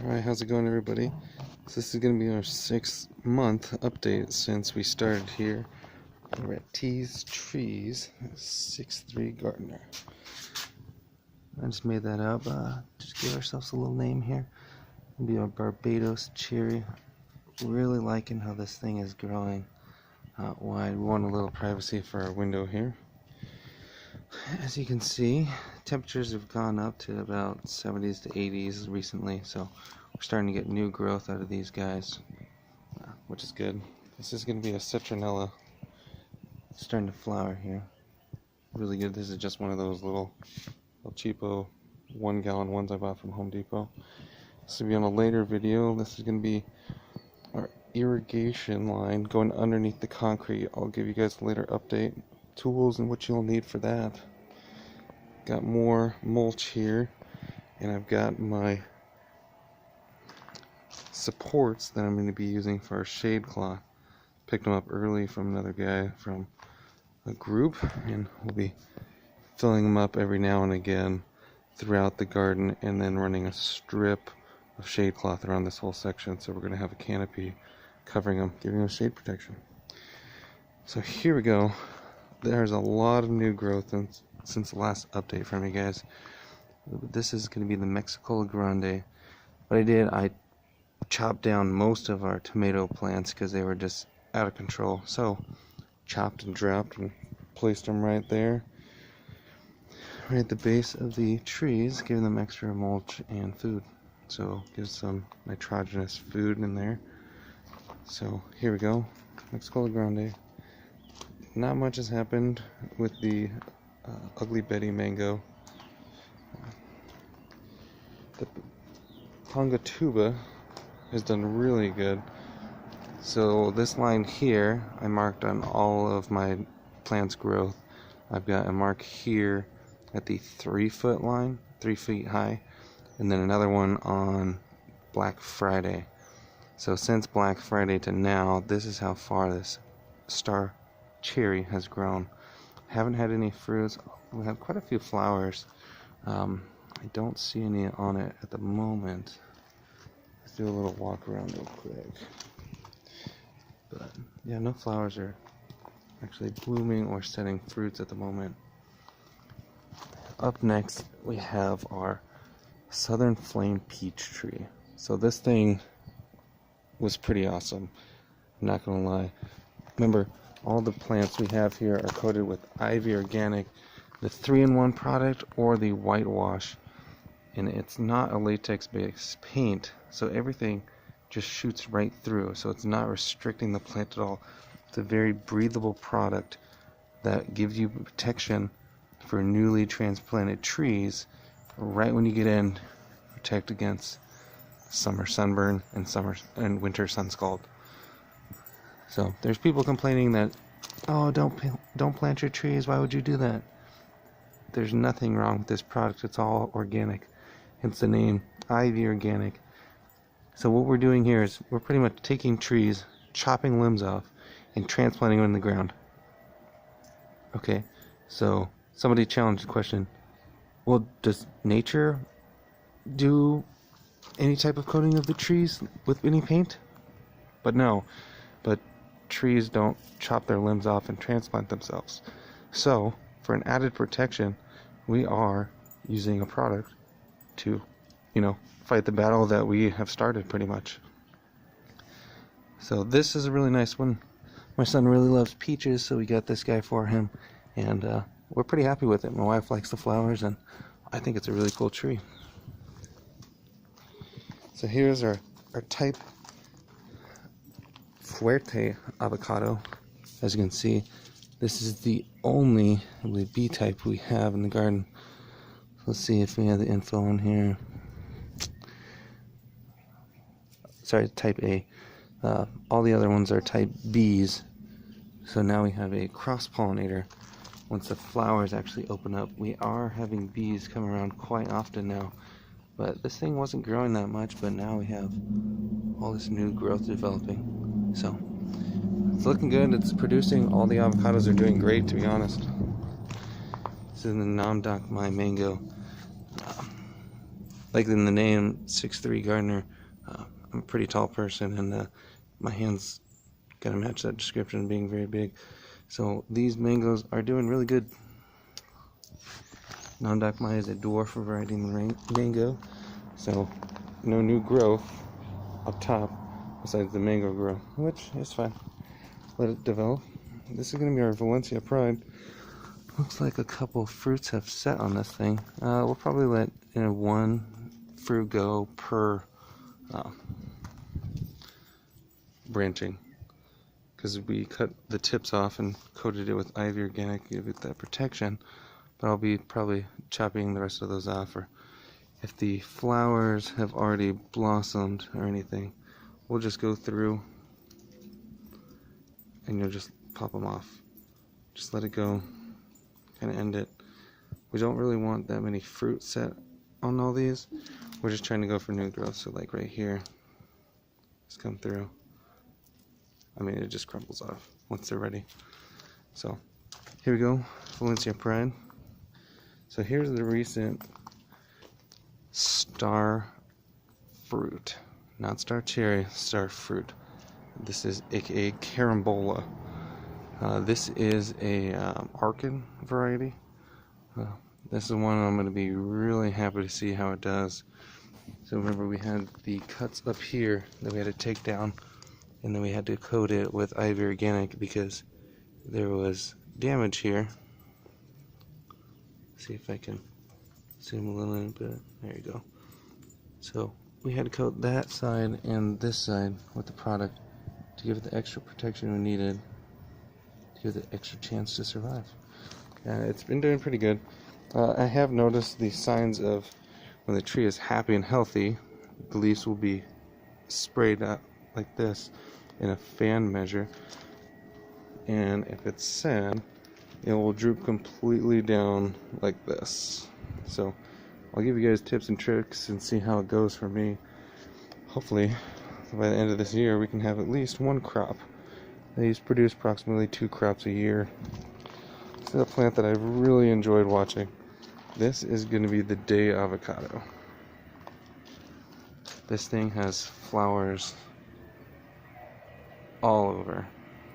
Alright, how's it going, everybody? So this is going to be our 6-month update since we started here. We're at T's Trees, 6'3" Gardener. I just made that up, just give ourselves a little name here. It'll be our Barbados cherry. Really liking how this thing is growing out wide. We want a little privacy for our window here. As you can see, temperatures have gone up to about 70s to 80s recently, so we're starting to get new growth out of these guys, which is good. This is going to be a citronella starting to flower here. Really good. This is just one of those little cheapo 1-gallon ones I bought from Home Depot. This will be on a later video. This is going to be our irrigation line going underneath the concrete. I'll give you guys a later update. Tools and what you'll need for that. Got more mulch here, and I've got my supports that I'm going to be using for our shade cloth. Picked them up early from another guy from a group, and we'll be filling them up every now and again throughout the garden, and then running a strip of shade cloth around this whole section. So we're going to have a canopy covering them, giving them shade protection. So here we go. There's a lot of new growth since the last update from you guys. This is going to be the Mexicola Grande. What I did, I chopped down most of our tomato plants because they were just out of control. So chopped and dropped and placed them right there, right at the base of the trees, giving them extra mulch and food. So give some nitrogenous food in there. So here we go, Mexicola Grande. Not much has happened with the Ugly Betty mango. The Pongatuba has done really good. So this line here, I marked on all of my plants' growth. I've got a mark here at the 3-foot line, 3 feet high, and then another one on Black Friday. So since Black Friday to now, this is how far this star cherry has grown. Haven't had any fruits. We have quite a few flowers. I don't see any on it at the moment. Let's do a little walk around real quick. But yeah, no flowers are actually blooming or setting fruits at the moment. Up next, we have our Southern Flame Peach Tree. So this thing was pretty awesome. I'm not gonna lie. Remember, all the plants we have here are coated with Ivy Organic, the 3-in-1 product, or the whitewash. And it's not a latex-based paint, so everything just shoots right through. So it's not restricting the plant at all. It's a very breathable product that gives you protection for newly transplanted trees right when you get in, protect against summer sunburn and winter sun scald. So there's people complaining that, oh, don't plant your trees. Why would you do that? There's nothing wrong with this product. It's all organic. Hence the name, Ivy Organic. So what we're doing here is we're pretty much taking trees, chopping limbs off, and transplanting them in the ground. Okay, so somebody challenged the question, well, does nature do any type of coating of the trees with any paint? But no. But trees don't chop their limbs off and transplant themselves. So, for an added protection, we are using a product to, fight the battle that we have started pretty much. So this is a really nice one. My son really loves peaches, so we got this guy for him, and we're pretty happy with it. My wife likes the flowers, and I think it's a really cool tree. So here's our type Fuerte avocado. As you can see, this is the only, I believe, B type we have in the garden. Let's see if we have the info in here. Sorry, type A. All the other ones are type Bs. So now we have a cross-pollinator. Once the flowers actually open up, we are having bees come around quite often now. But this thing wasn't growing that much, but now we have all this new growth developing. So it's looking good. It's producing. All the avocados are doing great, to be honest. This is the Namdok My Mango. like in the name, 6'3" gardener. I'm a pretty tall person, and my hands gotta match that description, being very big. So these mangoes are doing really good. Nandakmai is a dwarf variety mango, so no new growth up top besides the mango growth, which is fine. Let it develop. This is going to be our Valencia Pride. Looks like a couple fruits have set on this thing. We'll probably let one fruit go per branching, because we cut the tips off and coated it with Ivy Organic to give it that protection. But I'll be probably chopping the rest of those off, or if the flowers have already blossomed or anything, we'll just go through and you'll just pop them off. Just let it go, kind of end it. We don't really want that many fruit set on all these. We're just trying to go for new growth. So like right here, just come through. I mean, it just crumbles off once they're ready. So here we go, Valencia Pride. So here's the recent star fruit, not star cherry, star fruit. This is aka carambola. This is a Arkin variety. This is one I'm going to be really happy to see how it does. So remember, we had the cuts up here that we had to take down, and then we had to coat it with Ivy Organic because there was damage here. See if I can zoom a little in, but there you go. So we had to coat that side and this side with the product to give it the extra protection we needed, to give it the extra chance to survive. It's been doing pretty good. I have noticed the signs of when the tree is happy and healthy, the leaves will be sprayed up like this in a fan measure, and if it's sad, it will droop completely down like this. So I'll give you guys tips and tricks and see how it goes for me. Hopefully by the end of this year we can have at least one crop. These produce approximately 2 crops a year. This is a plant that I've really enjoyed watching. This is going to be the day avocado. This thing has flowers all over.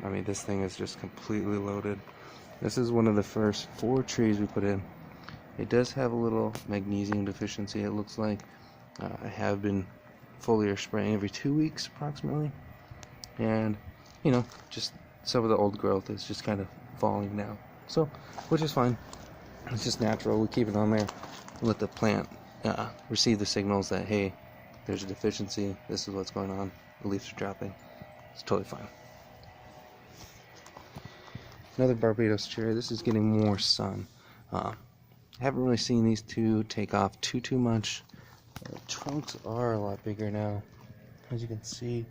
I mean, this thing is just completely loaded. This is one of the first 4 trees we put in. It does have a little magnesium deficiency, it looks like. I have been foliar spraying every 2 weeks approximately, and just some of the old growth is just kind of falling now, so which is fine. It's just natural. We keep it on there, let the plant receive the signals that, hey, there's a deficiency, this is what's going on, the leaves are dropping. It's totally fine. Another Barbados cherry. This is getting more sun. I haven't really seen these two take off too much. The trunks are a lot bigger now, as you can see.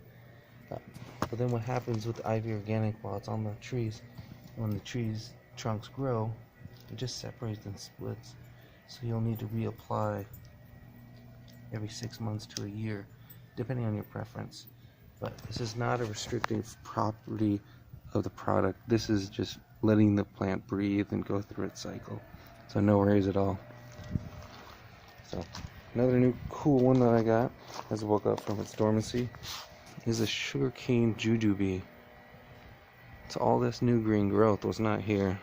But then what happens with the Ivy Organic while it's on the trees, when the trees trunks grow, it just separates and splits. So you'll need to reapply every 6 months to a year, depending on your preference. But this is not a restrictive property of the product. This is just letting the plant breathe and go through its cycle. So no worries at all. So another new cool one that I got as I woke up from its dormancy is a sugarcane jujube. So all this new green growth was not here.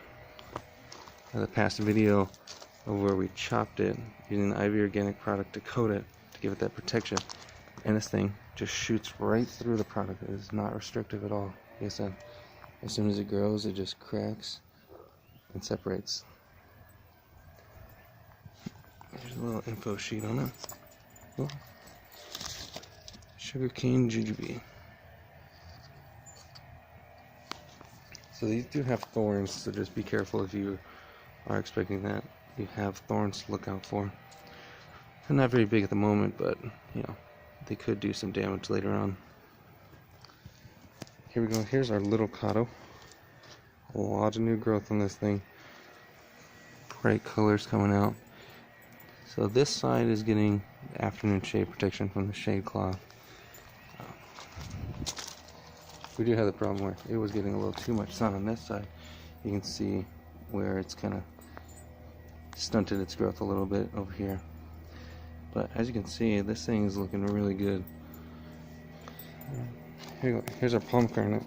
In the past video of where we chopped it using the Ivy Organic product to coat it to give it that protection, and this thing just shoots right through the product. It is not restrictive at all. Like I said, as soon as it grows, it just cracks and separates. There's a little info sheet on it. Oh. Sugarcane jujube. So these do have thorns, so just be careful if you are expecting that. You have thorns to look out for. They're not very big at the moment, but they could do some damage later on. Here we go. Here's our little Cotto. A lot of new growth on this thing. Bright colors coming out. So this side is getting afternoon shade protection from the shade cloth. We do have the problem where it was getting a little too much sun on this side. You can see where it's kind of stunted its growth a little bit over here. But as you can see, this thing is looking really good. Here's our pomegranate.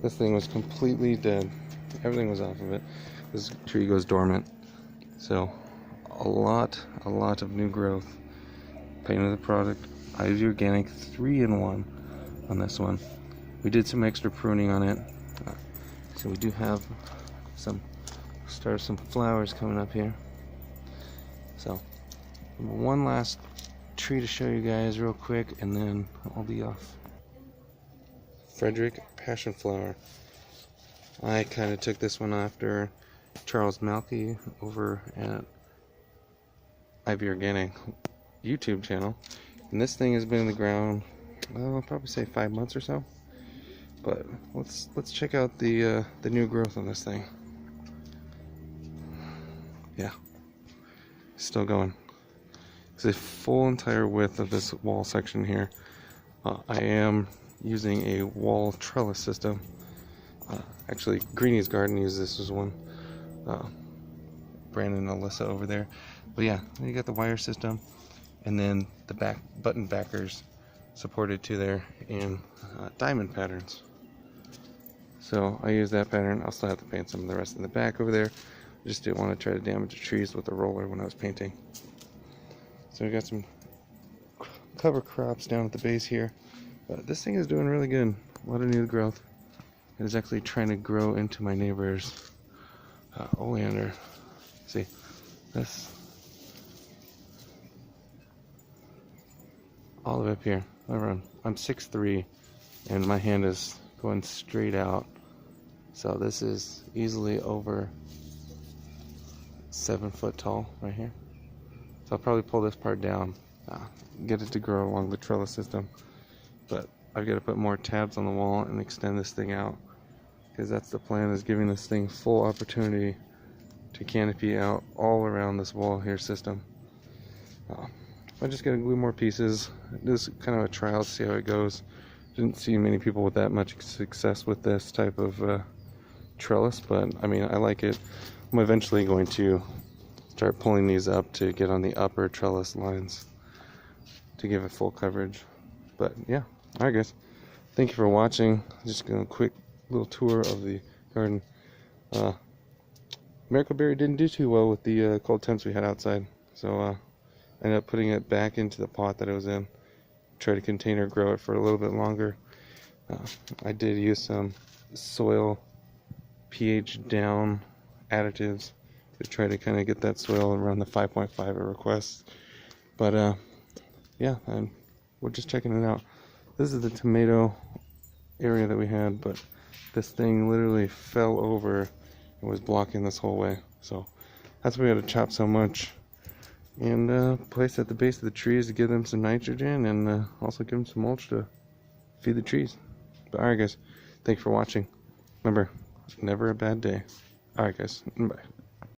This thing was completely dead. Everything was off of it. This tree goes dormant. So a lot of new growth. Painted the product. Ivy Organic 3-in-1 on this one. We did some extra pruning on it. So we do have some flowers coming up here. So one last tree to show you guys real quick, and then I'll be off. Frederick Passion Flower. I kind of took this one after Charles Malky over at Ivy Organic YouTube channel, and this thing has been in the ground, well, I'll probably say 5 months or so. But let's check out the new growth on this thing. Yeah, still going. It's a full entire width of this wall section here. I am using a wall trellis system. Actually, Greenie's Garden uses this as one. Brandon and Alyssa over there. But yeah, you got the wire system, and then the back button backers supported to there in diamond patterns. So I use that pattern. I'll still have to paint some of the rest in the back over there. I just didn't want to try to damage the trees with the roller when I was painting. So we got some cover crops down at the base here. But this thing is doing really good. A lot of new growth. It is actually trying to grow into my neighbor's oleander. See, this all the way up here. I'm 6'3", and my hand is going straight out. So this is easily over 7 foot tall right here. So I'll probably pull this part down, get it to grow along the trellis system. But I've got to put more tabs on the wall and extend this thing out, because that's the plan, is giving this thing full opportunity to canopy out all around this wall here system. I just got to glue more pieces. This is kind of a trial to see how it goes. Didn't see many people with that much success with this type of trellis, but I mean, I like it. I'm eventually going to start pulling these up to get on the upper trellis lines to give it full coverage. But yeah, alright guys, thank you for watching. Just a quick little tour of the garden. Miracle Berry didn't do too well with the cold temps we had outside, so I ended up putting it back into the pot that it was in. Try to container grow it for a little bit longer. I did use some soil pH down additives to try to kind of get that soil around the 5.5 it requests. But yeah, we're just checking it out. This is the tomato area that we had, but this thing literally fell over and was blocking this whole way. So that's why we had to chop so much and place at the base of the trees to give them some nitrogen, and also give them some mulch to feed the trees. But alright guys, thanks for watching. Remember, never a bad day. Alright guys, bye.